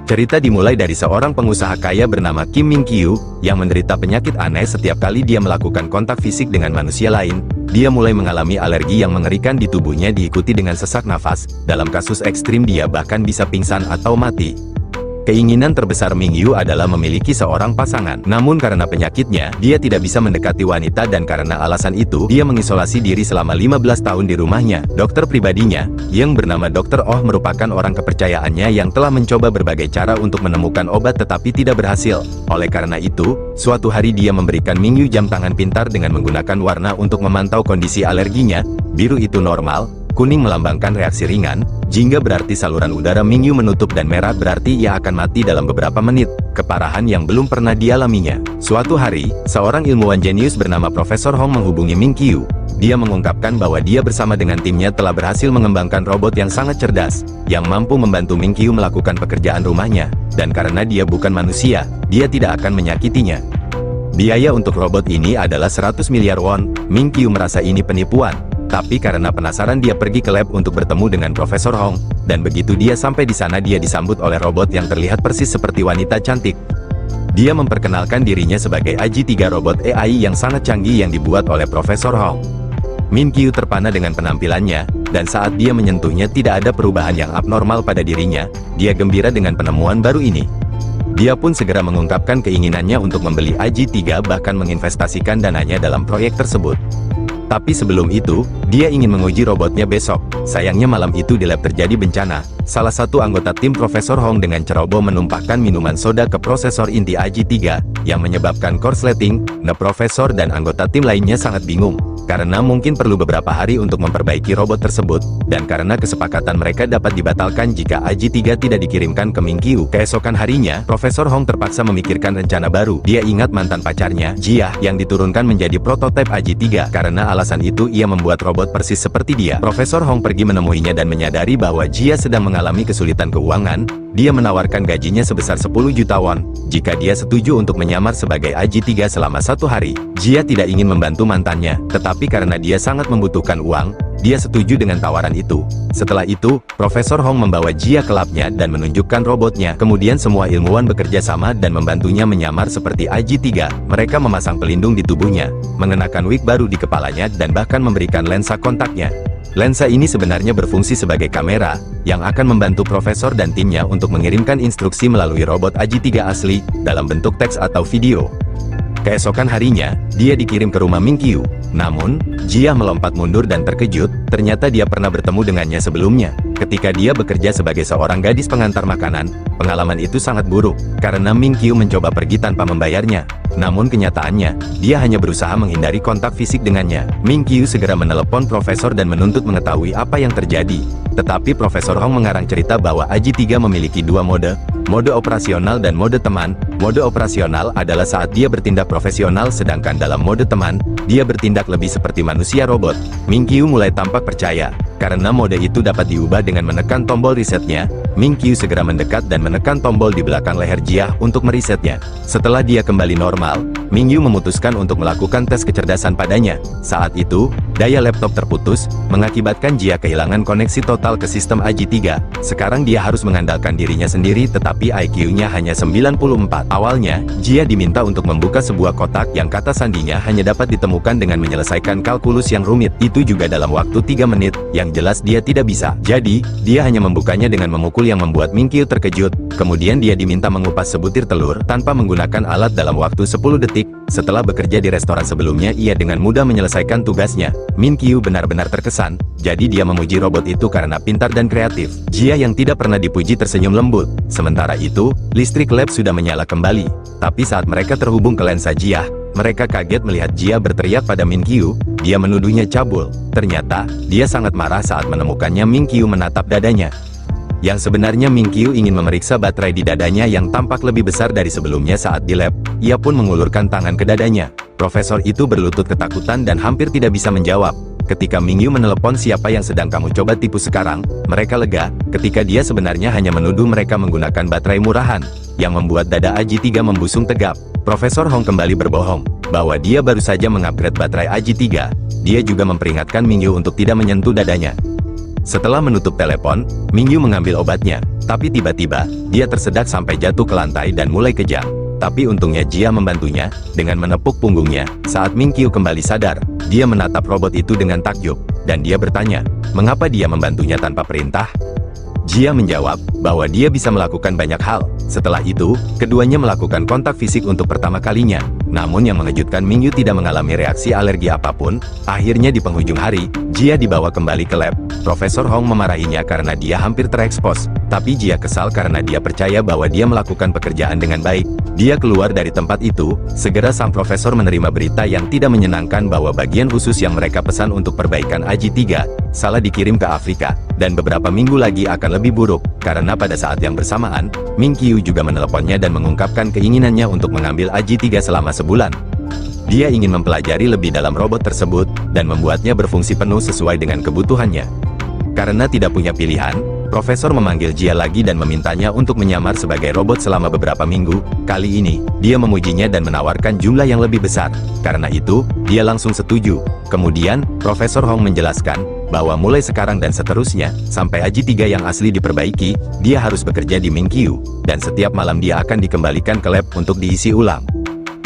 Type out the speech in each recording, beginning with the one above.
Cerita dimulai dari seorang pengusaha kaya bernama Kim Min-kyu, yang menderita penyakit aneh setiap kali dia melakukan kontak fisik dengan manusia lain. Dia mulai mengalami alergi yang mengerikan di tubuhnya diikuti dengan sesak nafas. Dalam kasus ekstrim dia bahkan bisa pingsan atau mati. Keinginan terbesar Ming-yu adalah memiliki seorang pasangan. Namun karena penyakitnya, dia tidak bisa mendekati wanita dan karena alasan itu, dia mengisolasi diri selama 15 tahun di rumahnya. Dokter pribadinya, yang bernama Dr. Oh merupakan orang kepercayaannya yang telah mencoba berbagai cara untuk menemukan obat tetapi tidak berhasil. Oleh karena itu, suatu hari dia memberikan Ming-yu jam tangan pintar dengan menggunakan warna untuk memantau kondisi alerginya. Biru itu normal, kuning melambangkan reaksi ringan, jingga berarti saluran udara Ming-yu menutup dan merah berarti ia akan mati dalam beberapa menit. Keparahan yang belum pernah dialaminya. Suatu hari, seorang ilmuwan jenius bernama Profesor Hong menghubungi Ming-kyu. Dia mengungkapkan bahwa dia bersama dengan timnya telah berhasil mengembangkan robot yang sangat cerdas, yang mampu membantu Ming-kyu melakukan pekerjaan rumahnya, dan karena dia bukan manusia, dia tidak akan menyakitinya. Biaya untuk robot ini adalah 100 miliar won. Ming-kyu merasa ini penipuan. Tapi karena penasaran dia pergi ke lab untuk bertemu dengan Profesor Hong, dan begitu dia sampai di sana dia disambut oleh robot yang terlihat persis seperti wanita cantik. Dia memperkenalkan dirinya sebagai AJ3 robot AI yang sangat canggih yang dibuat oleh Profesor Hong. Ming-kyu terpana dengan penampilannya, dan saat dia menyentuhnya tidak ada perubahan yang abnormal pada dirinya. Dia gembira dengan penemuan baru ini. Dia pun segera mengungkapkan keinginannya untuk membeli AJ3 bahkan menginvestasikan dananya dalam proyek tersebut. Tapi sebelum itu, dia ingin menguji robotnya besok. Sayangnya malam itu di lab terjadi bencana. Salah satu anggota tim Profesor Hong dengan ceroboh menumpahkan minuman soda ke prosesor inti AJ3, yang menyebabkan korsleting. Profesor dan anggota tim lainnya sangat bingung, karena mungkin perlu beberapa hari untuk memperbaiki robot tersebut, dan karena kesepakatan mereka dapat dibatalkan jika AJ3 tidak dikirimkan ke Ming-kyu. Keesokan harinya, Profesor Hong terpaksa memikirkan rencana baru. Dia ingat mantan pacarnya, Jia, yang diturunkan menjadi prototipe AJ3. Karena alasan itu ia membuat robot persis seperti dia. Profesor Hong pergi menemuinya dan menyadari bahwa Jia sedang mengalami kesulitan keuangan. Dia menawarkan gajinya sebesar 10 juta won, jika dia setuju untuk menyamar sebagai AJ3 selama 1 hari. Jia tidak ingin membantu mantannya, tetapi karena dia sangat membutuhkan uang, dia setuju dengan tawaran itu. Setelah itu, Profesor Hong membawa Jia ke labnya dan menunjukkan robotnya. Kemudian semua ilmuwan bekerja sama dan membantunya menyamar seperti AJ3. Mereka memasang pelindung di tubuhnya, mengenakan wig baru di kepalanya dan bahkan memberikan lensa kontaknya. Lensa ini sebenarnya berfungsi sebagai kamera, yang akan membantu profesor dan timnya untuk mengirimkan instruksi melalui robot AJ3 asli, dalam bentuk teks atau video. Keesokan harinya, dia dikirim ke rumah Ming-kyu. Namun, Jia melompat mundur dan terkejut, ternyata dia pernah bertemu dengannya sebelumnya. Ketika dia bekerja sebagai seorang gadis pengantar makanan, pengalaman itu sangat buruk, karena Ming-kyu mencoba pergi tanpa membayarnya. Namun kenyataannya, dia hanya berusaha menghindari kontak fisik dengannya. Ming-kyu segera menelepon profesor dan menuntut mengetahui apa yang terjadi. Tetapi Profesor Hong mengarang cerita bahwa AJ3 memiliki dua mode operasional dan mode teman. Mode operasional adalah saat dia bertindak profesional, sedangkan dalam mode teman, dia bertindak lebih seperti manusia robot. Ming-kyu mulai tampak percaya, karena mode itu dapat diubah dengan menekan tombol resetnya. Ming-kyu segera mendekat dan menekan tombol di belakang leher Jia untuk meresetnya. Setelah dia kembali normal, Ming-kyu memutuskan untuk melakukan tes kecerdasan padanya. Saat itu, daya laptop terputus, mengakibatkan Jia kehilangan koneksi total ke sistem AJ3. Sekarang dia harus mengandalkan dirinya sendiri, tetapi IQ-nya hanya 94. Awalnya, Jia diminta untuk membuka sebuah kotak yang kata sandinya hanya dapat ditemukan dengan menyelesaikan kalkulus yang rumit. Itu juga dalam waktu 3 menit, yang jelas dia tidak bisa. Jadi, dia hanya membukanya dengan memukul yang membuat Ming-kyu terkejut. Kemudian dia diminta mengupas sebutir telur tanpa menggunakan alat dalam waktu 10 detik. Setelah bekerja di restoran sebelumnya, ia dengan mudah menyelesaikan tugasnya. Ming-kyu benar-benar terkesan, jadi dia memuji robot itu karena pintar dan kreatif. Jia yang tidak pernah dipuji tersenyum lembut. Sementara itu, listrik lab sudah menyala kembali. Tapi saat mereka terhubung ke lensa Jia, mereka kaget melihat Jia berteriak pada Ming-kyu. Dia menuduhnya cabul. Ternyata, dia sangat marah saat menemukannya Ming-kyu menatap dadanya. Yang sebenarnya Ming-kyu ingin memeriksa baterai di dadanya yang tampak lebih besar dari sebelumnya saat di lab. Ia pun mengulurkan tangan ke dadanya. Profesor itu berlutut ketakutan dan hampir tidak bisa menjawab. Ketika Ming-kyu menelepon siapa yang sedang kamu coba tipu sekarang, mereka lega, ketika dia sebenarnya hanya menuduh mereka menggunakan baterai murahan, yang membuat dada AJ3 membusung tegap. Profesor Hong kembali berbohong, bahwa dia baru saja mengupgrade baterai AJ3. Dia juga memperingatkan Ming-kyu untuk tidak menyentuh dadanya. Setelah menutup telepon, Mingyu mengambil obatnya. Tapi tiba-tiba, dia tersedak sampai jatuh ke lantai dan mulai kejang. Tapi untungnya Jia membantunya, dengan menepuk punggungnya. Saat Mingyu kembali sadar, dia menatap robot itu dengan takjub. Dan dia bertanya, mengapa dia membantunya tanpa perintah? Jia menjawab, bahwa dia bisa melakukan banyak hal. Setelah itu, keduanya melakukan kontak fisik untuk pertama kalinya. Namun yang mengejutkan, Mingyu tidak mengalami reaksi alergi apapun. Akhirnya di penghujung hari, Jia dibawa kembali ke lab. Profesor Hong memarahinya karena dia hampir terekspos. Tapi Jia kesal karena dia percaya bahwa dia melakukan pekerjaan dengan baik. Dia keluar dari tempat itu. Segera sang profesor menerima berita yang tidak menyenangkan bahwa bagian khusus yang mereka pesan untuk perbaikan AJ-3 salah dikirim ke Afrika. Dan beberapa minggu lagi akan lebih buruk, karena pada saat yang bersamaan, Mingyu juga meneleponnya dan mengungkapkan keinginannya untuk mengambil AJ-3 selama sebulan. Dia ingin mempelajari lebih dalam robot tersebut, dan membuatnya berfungsi penuh sesuai dengan kebutuhannya. Karena tidak punya pilihan, Profesor memanggil Jia lagi dan memintanya untuk menyamar sebagai robot selama beberapa minggu. Kali ini, dia memujinya dan menawarkan jumlah yang lebih besar. Karena itu, dia langsung setuju. Kemudian, Profesor Hong menjelaskan, bahwa mulai sekarang dan seterusnya, sampai AJ-3 yang asli diperbaiki, dia harus bekerja di Mingyu, dan setiap malam dia akan dikembalikan ke lab untuk diisi ulang.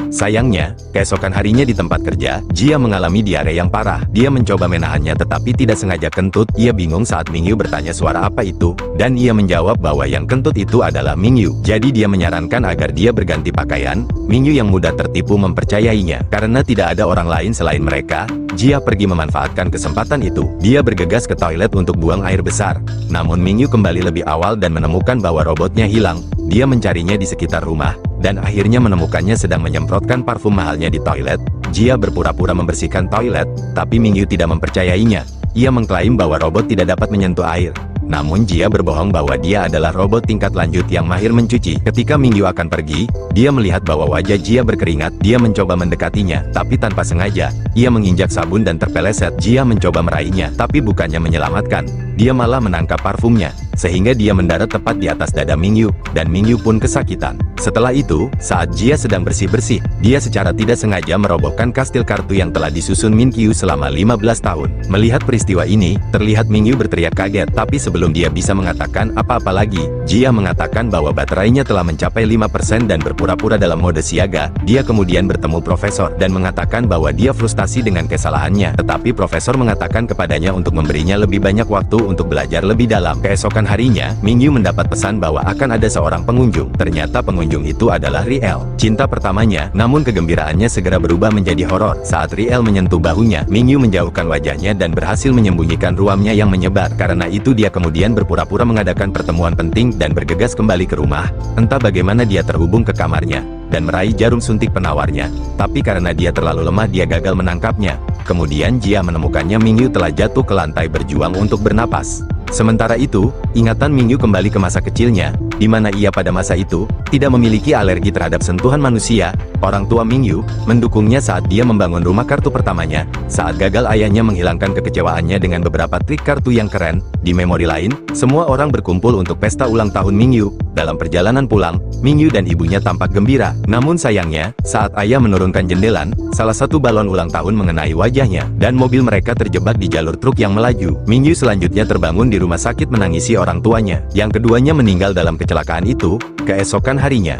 Sayangnya, keesokan harinya di tempat kerja, Jia mengalami diare yang parah. Dia mencoba menahannya tetapi tidak sengaja kentut. Ia bingung saat Mingyu bertanya suara apa itu, dan ia menjawab bahwa yang kentut itu adalah Mingyu. Jadi dia menyarankan agar dia berganti pakaian. Mingyu yang mudah tertipu mempercayainya. Karena tidak ada orang lain selain mereka, Jia pergi memanfaatkan kesempatan itu. Dia bergegas ke toilet untuk buang air besar. Namun Mingyu kembali lebih awal dan menemukan bahwa robotnya hilang. Dia mencarinya di sekitar rumah, dan akhirnya menemukannya sedang menyemprotkan parfum mahalnya di toilet. Jia berpura-pura membersihkan toilet, tapi Mingyu tidak mempercayainya. Ia mengklaim bahwa robot tidak dapat menyentuh air. Namun Jia berbohong bahwa dia adalah robot tingkat lanjut yang mahir mencuci. Ketika Mingyu akan pergi, dia melihat bahwa wajah Jia berkeringat. Dia mencoba mendekatinya, tapi tanpa sengaja, ia menginjak sabun dan terpeleset. Jia mencoba meraihnya, tapi bukannya menyelamatkan, dia malah menangkap parfumnya, sehingga dia mendarat tepat di atas dada Mingyu, dan Mingyu pun kesakitan. Setelah itu, saat Jia sedang bersih-bersih, dia secara tidak sengaja merobohkan kastil kartu yang telah disusun Mingyu selama 15 tahun. Melihat peristiwa ini, terlihat Mingyu berteriak kaget, tapi sebelum dia bisa mengatakan apa-apa lagi, Jia mengatakan bahwa baterainya telah mencapai 5% dan berpura-pura dalam mode siaga. Dia kemudian bertemu Profesor dan mengatakan bahwa dia frustasi dengan kesalahannya, tetapi Profesor mengatakan kepadanya untuk memberinya lebih banyak waktu untuk belajar lebih dalam. Keesokan harinya, Mingyu mendapat pesan bahwa akan ada seorang pengunjung. Ternyata pengunjung itu adalah Riel, cinta pertamanya. Namun kegembiraannya segera berubah menjadi horor. Saat Riel menyentuh bahunya, Mingyu menjauhkan wajahnya dan berhasil menyembunyikan ruamnya yang menyebar. Karena itu dia kemudian berpura-pura mengadakan pertemuan penting dan bergegas kembali ke rumah. Entah bagaimana dia terhubung ke kamarnya dan meraih jarum suntik penawarnya. Tapi karena dia terlalu lemah, dia gagal menangkapnya. Kemudian Jia menemukannya Mingyu telah jatuh ke lantai berjuang untuk bernapas. Sementara itu, ingatan Mingyu kembali ke masa kecilnya, di mana ia pada masa itu tidak memiliki alergi terhadap sentuhan manusia. Orang tua Mingyu mendukungnya saat dia membangun rumah kartu pertamanya. Saat gagal, ayahnya menghilangkan kekecewaannya dengan beberapa trik kartu yang keren. Di memori lain, semua orang berkumpul untuk pesta ulang tahun Mingyu. Dalam perjalanan pulang, Mingyu dan ibunya tampak gembira. Namun sayangnya, saat ayah menurunkan jendelan, salah satu balon ulang tahun mengenai wajahnya, dan mobil mereka terjebak di jalur truk yang melaju. Mingyu selanjutnya terbangun di rumah sakit menangisi orang tuanya. Yang keduanya meninggal dalam kecelakaan itu. Keesokan harinya,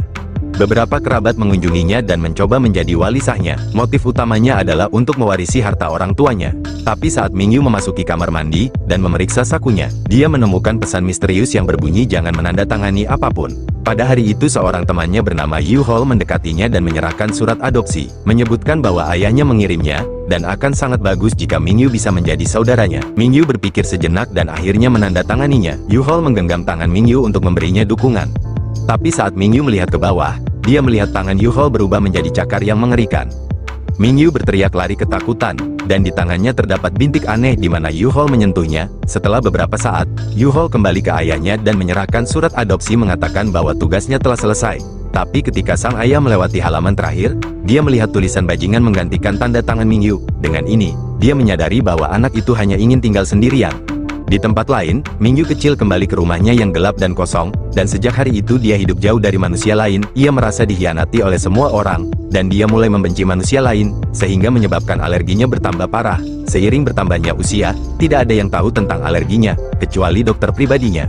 beberapa kerabat mengunjunginya dan mencoba menjadi wali sahnya. Motif utamanya adalah untuk mewarisi harta orang tuanya. Tapi saat Mingyu memasuki kamar mandi dan memeriksa sakunya, dia menemukan pesan misterius yang berbunyi jangan menandatangani apapun. Pada hari itu seorang temannya bernama Yu Hol mendekatinya dan menyerahkan surat adopsi, menyebutkan bahwa ayahnya mengirimnya, dan akan sangat bagus jika Mingyu bisa menjadi saudaranya. Mingyu berpikir sejenak dan akhirnya menandatanganinya. Yu Hol menggenggam tangan Mingyu untuk memberinya dukungan. Tapi saat Mingyu melihat ke bawah, dia melihat tangan Yu Hol berubah menjadi cakar yang mengerikan. Mingyu berteriak lari ketakutan, dan di tangannya terdapat bintik aneh di mana Yu Hol menyentuhnya. Setelah beberapa saat, Yu Hol kembali ke ayahnya dan menyerahkan surat adopsi mengatakan bahwa tugasnya telah selesai. Tapi ketika sang ayah melewati halaman terakhir, dia melihat tulisan bajingan menggantikan tanda tangan Mingyu. Dengan ini, dia menyadari bahwa anak itu hanya ingin tinggal sendirian. Di tempat lain, Mingyu kecil kembali ke rumahnya yang gelap dan kosong, dan sejak hari itu dia hidup jauh dari manusia lain. Ia merasa dikhianati oleh semua orang, dan dia mulai membenci manusia lain, sehingga menyebabkan alerginya bertambah parah. Seiring bertambahnya usia, tidak ada yang tahu tentang alerginya, kecuali dokter pribadinya.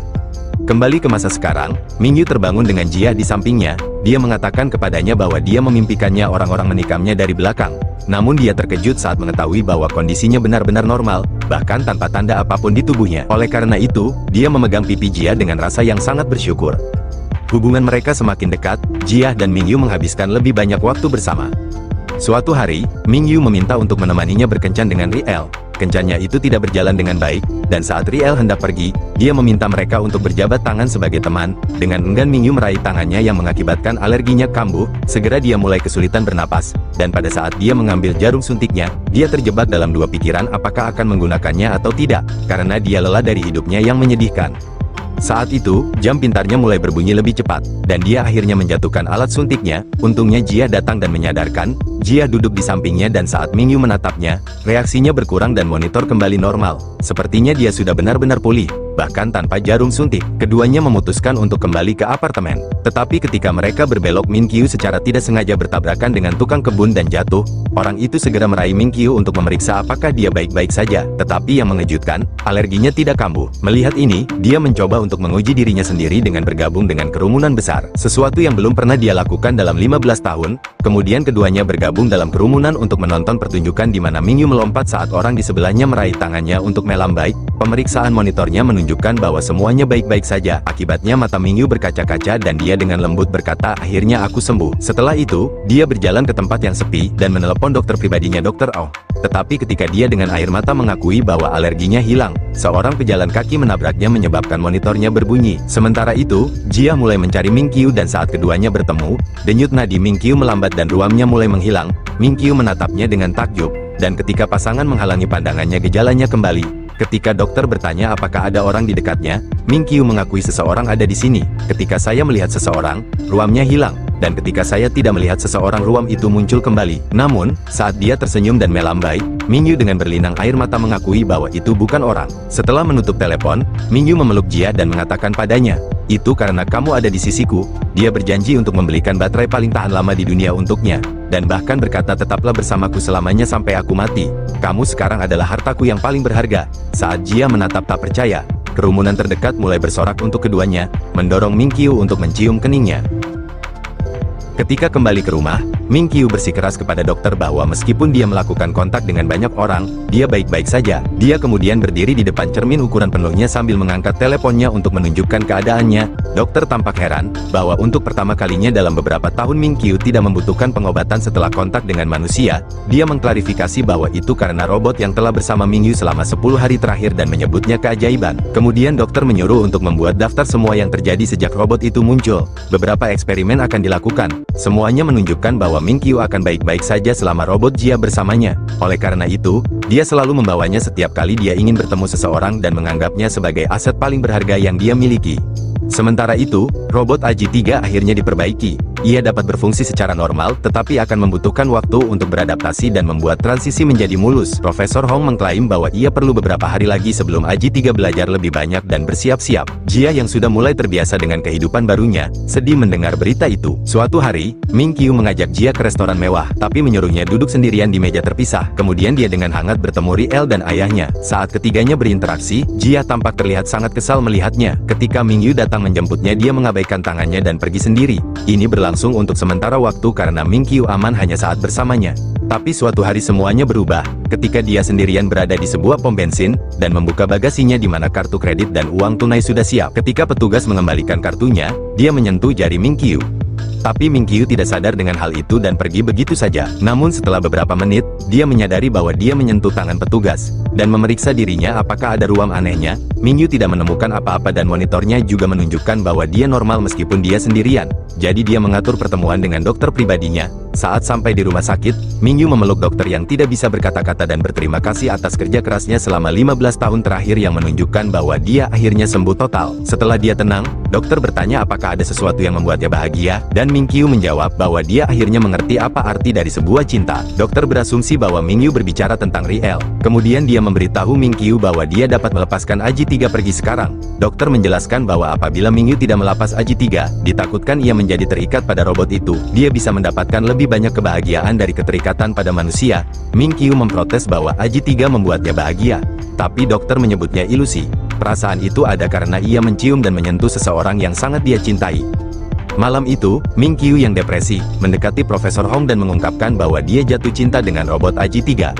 Kembali ke masa sekarang, Mingyu terbangun dengan Jia di sampingnya. Dia mengatakan kepadanya bahwa dia memimpikannya orang-orang menikamnya dari belakang. Namun dia terkejut saat mengetahui bahwa kondisinya benar-benar normal, bahkan tanpa tanda apapun di tubuhnya. Oleh karena itu, dia memegang pipi Jia dengan rasa yang sangat bersyukur. Hubungan mereka semakin dekat, Jia dan Mingyu menghabiskan lebih banyak waktu bersama. Suatu hari, Mingyu meminta untuk menemaninya berkencan dengan Riel. Kencannya itu tidak berjalan dengan baik, dan saat Riel hendak pergi, dia meminta mereka untuk berjabat tangan sebagai teman. Dengan enggan Mingyu meraih tangannya yang mengakibatkan alerginya kambuh, segera dia mulai kesulitan bernapas, dan pada saat dia mengambil jarum suntiknya, dia terjebak dalam dua pikiran apakah akan menggunakannya atau tidak, karena dia lelah dari hidupnya yang menyedihkan. Saat itu, jam pintarnya mulai berbunyi lebih cepat, dan dia akhirnya menjatuhkan alat suntiknya. Untungnya Jia datang dan menyadarkan. Jia duduk di sampingnya dan saat Mingyu menatapnya, reaksinya berkurang dan monitor kembali normal. Sepertinya dia sudah benar-benar pulih, bahkan tanpa jarum suntik. Keduanya memutuskan untuk kembali ke apartemen. Tetapi ketika mereka berbelok, Mingyu secara tidak sengaja bertabrakan dengan tukang kebun dan jatuh. Orang itu segera meraih Mingyu untuk memeriksa apakah dia baik-baik saja. Tetapi yang mengejutkan, alerginya tidak kambuh. Melihat ini, dia mencoba untuk menguji dirinya sendiri dengan bergabung dengan kerumunan besar. Sesuatu yang belum pernah dia lakukan dalam 15 tahun. Kemudian keduanya bergabung dalam kerumunan untuk menonton pertunjukan di mana Mingyu melompat saat orang di sebelahnya meraih tangannya untuk melambai. Pemeriksaan monitornya menunjukkan bahwa semuanya baik-baik saja. Akibatnya mata Mingyu berkaca-kaca dan dia dengan lembut berkata, "Akhirnya aku sembuh." Setelah itu, dia berjalan ke tempat yang sepi dan menelepon dokter pribadinya Dr. Oh. Tetapi ketika dia dengan air mata mengakui bahwa alerginya hilang, seorang pejalan kaki menabraknya menyebabkan monitornya berbunyi. Sementara itu, Jia mulai mencari Mingyu dan saat keduanya bertemu, denyut nadi Mingyu melambat dan ruamnya mulai menghilang. Mingyu menatapnya dengan takjub, dan ketika pasangan menghalangi pandangannya gejalanya kembali. Ketika dokter bertanya apakah ada orang di dekatnya, Mingyu mengakui seseorang ada di sini. Ketika saya melihat seseorang, ruamnya hilang. Dan ketika saya tidak melihat seseorang, ruam itu muncul kembali. Namun, saat dia tersenyum dan melambai, Mingyu dengan berlinang air mata mengakui bahwa itu bukan orang. Setelah menutup telepon, Mingyu memeluk Jia dan mengatakan padanya, "Itu karena kamu ada di sisiku." Dia berjanji untuk membelikan baterai paling tahan lama di dunia untuknya. Dan bahkan berkata, "Tetaplah bersamaku selamanya sampai aku mati. Kamu sekarang adalah hartaku yang paling berharga." Saat Jia menatap tak percaya, kerumunan terdekat mulai bersorak untuk keduanya, mendorong Mingyu untuk mencium keningnya. Ketika kembali ke rumah, Mingyu bersikeras kepada dokter bahwa meskipun dia melakukan kontak dengan banyak orang, dia baik-baik saja. Dia kemudian berdiri di depan cermin ukuran penuhnya sambil mengangkat teleponnya untuk menunjukkan keadaannya. Dokter tampak heran bahwa untuk pertama kalinya dalam beberapa tahun Mingyu tidak membutuhkan pengobatan setelah kontak dengan manusia. Dia mengklarifikasi bahwa itu karena robot yang telah bersama Mingyu selama 10 hari terakhir dan menyebutnya keajaiban. Kemudian dokter menyuruh untuk membuat daftar semua yang terjadi sejak robot itu muncul. Beberapa eksperimen akan dilakukan. Semuanya menunjukkan bahwa Mingyu akan baik-baik saja selama robot Jia bersamanya. Oleh karena itu, dia selalu membawanya setiap kali dia ingin bertemu seseorang dan menganggapnya sebagai aset paling berharga yang dia miliki. Sementara itu, robot AJ-3 akhirnya diperbaiki. Ia dapat berfungsi secara normal, tetapi akan membutuhkan waktu untuk beradaptasi dan membuat transisi menjadi mulus. Profesor Hong mengklaim bahwa ia perlu beberapa hari lagi sebelum AJ-3 belajar lebih banyak dan bersiap-siap. Jia yang sudah mulai terbiasa dengan kehidupan barunya, sedih mendengar berita itu. Suatu hari, Mingyu mengajak Jia ke restoran mewah, tapi menyuruhnya duduk sendirian di meja terpisah. Kemudian dia dengan hangat bertemu Riel dan ayahnya. Saat ketiganya berinteraksi, Jia tampak terlihat sangat kesal melihatnya. Ketika Mingyu datang menjemputnya, dia mengabaikan tangannya dan pergi sendiri. Ini berlangsung untuk sementara waktu karena Mingyu aman hanya saat bersamanya. Tapi suatu hari semuanya berubah, ketika dia sendirian berada di sebuah pom bensin, dan membuka bagasinya di mana kartu kredit dan uang tunai sudah siap. Ketika petugas mengembalikan kartunya, dia menyentuh jari Mingyu. Tapi Mingyu tidak sadar dengan hal itu dan pergi begitu saja. Namun setelah beberapa menit, dia menyadari bahwa dia menyentuh tangan petugas, dan memeriksa dirinya apakah ada ruam anehnya. Mingyu tidak menemukan apa-apa dan monitornya juga menunjukkan bahwa dia normal meskipun dia sendirian. Jadi dia mengatur pertemuan dengan dokter pribadinya. Saat sampai di rumah sakit, Mingyu memeluk dokter yang tidak bisa berkata-kata dan berterima kasih atas kerja kerasnya selama 15 tahun terakhir yang menunjukkan bahwa dia akhirnya sembuh total. Setelah dia tenang, dokter bertanya apakah ada sesuatu yang membuatnya bahagia, dan Mingyu menjawab bahwa dia akhirnya mengerti apa arti dari sebuah cinta. Dokter berasumsi bahwa Mingyu berbicara tentang Riel. Kemudian dia memberitahu Mingyu bahwa dia dapat melepaskan AJ-3 pergi sekarang. Dokter menjelaskan bahwa apabila Mingyu tidak melepas AJ-3, ditakutkan ia menjadi terikat pada robot itu. Dia bisa mendapatkan lebih banyak kebahagiaan dari keterikatan pada manusia, Ming Qiu memprotes bahwa Aji 3 membuatnya bahagia. Tapi dokter menyebutnya ilusi. Perasaan itu ada karena ia mencium dan menyentuh seseorang yang sangat dia cintai. Malam itu, Ming Qiu yang depresi, mendekati Profesor Hong dan mengungkapkan bahwa dia jatuh cinta dengan robot Aji 3.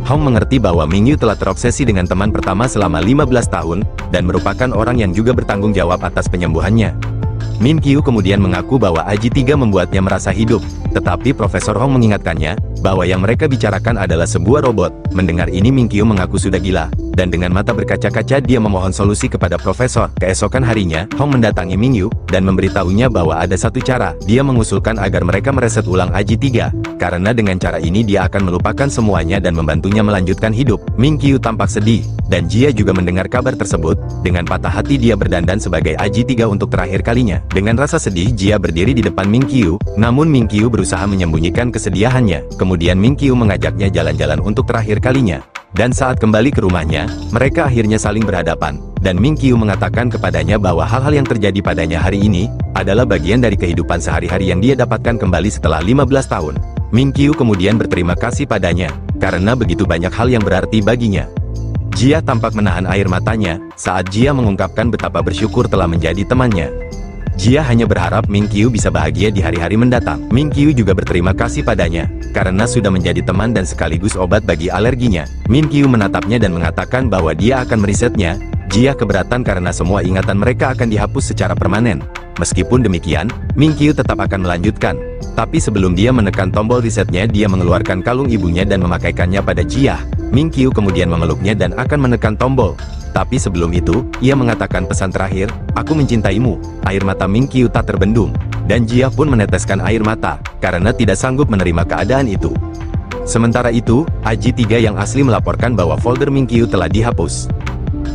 Hong mengerti bahwa Ming Qiu telah terobsesi dengan teman pertama selama 15 tahun, dan merupakan orang yang juga bertanggung jawab atas penyembuhannya. Ming Qiu kemudian mengaku bahwa Aji 3 membuatnya merasa hidup, tetapi Profesor Hong mengingatkannya, bahwa yang mereka bicarakan adalah sebuah robot. Mendengar ini Ming Qiu mengaku sudah gila, dan dengan mata berkaca-kaca dia memohon solusi kepada Profesor. Keesokan harinya, Hong mendatangi Ming Qiu, dan memberitahunya bahwa ada satu cara. Dia mengusulkan agar mereka mereset ulang Aji 3, karena dengan cara ini dia akan melupakan semuanya dan membantunya melanjutkan hidup. Ming Qiu tampak sedih, dan Jia juga mendengar kabar tersebut. Dengan patah hati dia berdandan sebagai Aji 3 untuk terakhir kalinya. Dengan rasa sedih Jia berdiri di depan Ming Qiu, namun Ming Qiu berusaha menyembunyikan kesedihannya. Kemudian Ming Qiu mengajaknya jalan-jalan untuk terakhir kalinya. Dan saat kembali ke rumahnya, mereka akhirnya saling berhadapan. Dan Ming Qiu mengatakan kepadanya bahwa hal-hal yang terjadi padanya hari ini, adalah bagian dari kehidupan sehari-hari yang dia dapatkan kembali setelah 15 tahun. Ming Qiu kemudian berterima kasih padanya, karena begitu banyak hal yang berarti baginya. Jia tampak menahan air matanya, saat Jia mengungkapkan betapa bersyukur telah menjadi temannya. Jia hanya berharap Ming Qiu bisa bahagia di hari-hari mendatang. Ming Qiu juga berterima kasih padanya, karena sudah menjadi teman dan sekaligus obat bagi alerginya. Ming Qiu menatapnya dan mengatakan bahwa dia akan merisetnya. Jia keberatan karena semua ingatan mereka akan dihapus secara permanen. Meskipun demikian, Ming Qiu tetap akan melanjutkan. Tapi sebelum dia menekan tombol resetnya, dia mengeluarkan kalung ibunya dan memakaikannya pada Jia. Ming Qiu kemudian memeluknya dan akan menekan tombol. Tapi sebelum itu, ia mengatakan pesan terakhir, "Aku mencintaimu." Air mata Ming Qiu tak terbendung, dan Jia pun meneteskan air mata, karena tidak sanggup menerima keadaan itu. Sementara itu, Aji 3 yang asli melaporkan bahwa folder Ming Qiu telah dihapus.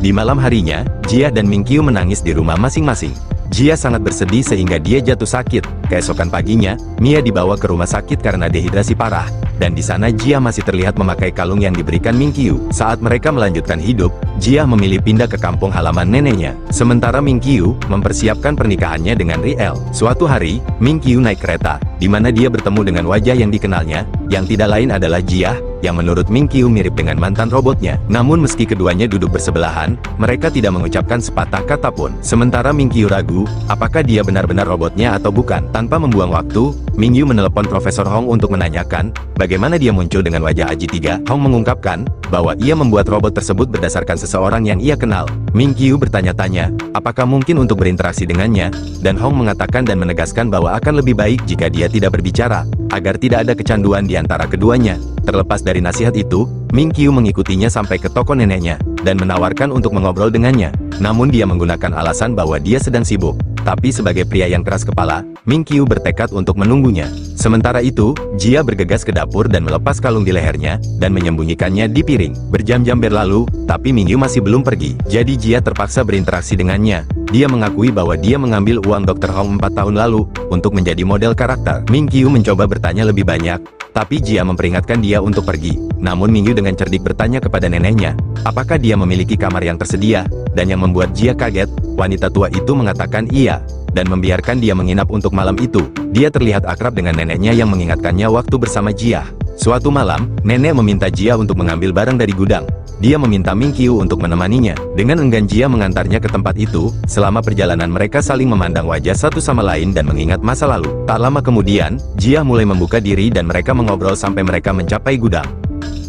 Di malam harinya, Jia dan Ming Qiu menangis di rumah masing-masing. Jia sangat bersedih sehingga dia jatuh sakit. Keesokan paginya, Mia dibawa ke rumah sakit karena dehidrasi parah, dan di sana Jia masih terlihat memakai kalung yang diberikan Ming Qiu. Saat mereka melanjutkan hidup, Jia memilih pindah ke kampung halaman neneknya. Sementara Ming Qiu mempersiapkan pernikahannya dengan Riel. Suatu hari, Ming Qiu naik kereta, di mana dia bertemu dengan wajah yang dikenalnya, yang tidak lain adalah Jia, yang menurut Ming Qiu mirip dengan mantan robotnya. Namun meski keduanya duduk bersebelahan, mereka tidak mengucapkan sepatah kata pun. Sementara Ming Qiu ragu, apakah dia benar-benar robotnya atau bukan. Tanpa membuang waktu, Ming Qiu menelepon Profesor Hong untuk menanyakan, bagaimana dia muncul dengan wajah Aji 3. Hong mengungkapkan, bahwa ia membuat robot tersebut berdasarkan seseorang yang ia kenal. Ming Qiu bertanya-tanya, apakah mungkin untuk berinteraksi dengannya, dan Hong mengatakan dan menegaskan bahwa akan lebih baik jika dia tidak berbicara, agar tidak ada kecanduan di antara keduanya. Terlepas dari nasihat itu, Ming Qiu mengikutinya sampai ke toko neneknya, dan menawarkan untuk mengobrol dengannya. Namun dia menggunakan alasan bahwa dia sedang sibuk. Tapi sebagai pria yang keras kepala, Ming Qiu bertekad untuk menunggunya. Sementara itu, Jia bergegas ke dapur dan melepas kalung di lehernya, dan menyembunyikannya di piring. Berjam-jam berlalu, tapi Ming Qiu masih belum pergi. Jadi Jia terpaksa berinteraksi dengannya. Dia mengakui bahwa dia mengambil uang Dr. Hong 4 tahun lalu, untuk menjadi model karakter. Ming Qiu mencoba bertanya lebih banyak, tapi Jia memperingatkan dia untuk pergi. Namun Ming Qiu dengan cerdik bertanya kepada neneknya, apakah dia memiliki kamar yang tersedia, dan yang membuat Jia kaget, wanita tua itu mengatakan iya, dan membiarkan dia menginap untuk malam itu. Dia terlihat akrab dengan neneknya yang mengingatkannya waktu bersama Jia. Suatu malam, nenek meminta Jia untuk mengambil barang dari gudang. Dia meminta Ming Qiu untuk menemaninya. Dengan enggan Jia mengantarnya ke tempat itu. Selama perjalanan mereka saling memandang wajah satu sama lain dan mengingat masa lalu. Tak lama kemudian, Jia mulai membuka diri dan mereka mengobrol sampai mereka mencapai gudang.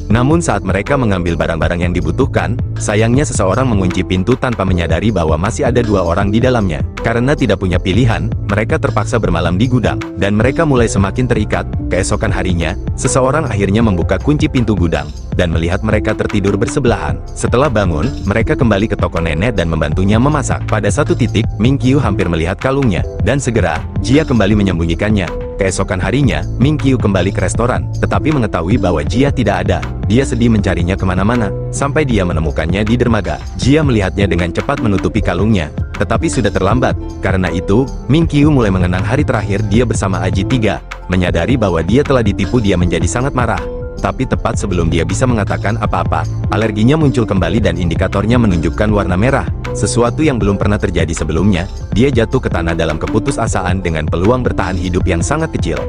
Namun saat mereka mengambil barang-barang yang dibutuhkan, sayangnya seseorang mengunci pintu tanpa menyadari bahwa masih ada 2 orang di dalamnya. Karena tidak punya pilihan, mereka terpaksa bermalam di gudang, dan mereka mulai semakin terikat. Keesokan harinya, seseorang akhirnya membuka kunci pintu gudang, dan melihat mereka tertidur bersebelahan. Setelah bangun, mereka kembali ke toko nenek dan membantunya memasak. Pada satu titik, Ming Qiu hampir melihat kalungnya, dan segera, Jia kembali menyembunyikannya. Keesokan harinya, Ming Qiu kembali ke restoran, tetapi mengetahui bahwa Jia tidak ada. Dia sedih mencarinya kemana-mana, sampai dia menemukannya di dermaga. Jia melihatnya dengan cepat menutupi kalungnya, tetapi sudah terlambat. Karena itu, Ming Qiu mulai mengenang hari terakhir dia bersama Aji 3. Menyadari bahwa dia telah ditipu, dia menjadi sangat marah. Tapi tepat sebelum dia bisa mengatakan apa-apa, alerginya muncul kembali dan indikatornya menunjukkan warna merah. Sesuatu yang belum pernah terjadi sebelumnya, dia jatuh ke tanah dalam keputusasaan dengan peluang bertahan hidup yang sangat kecil.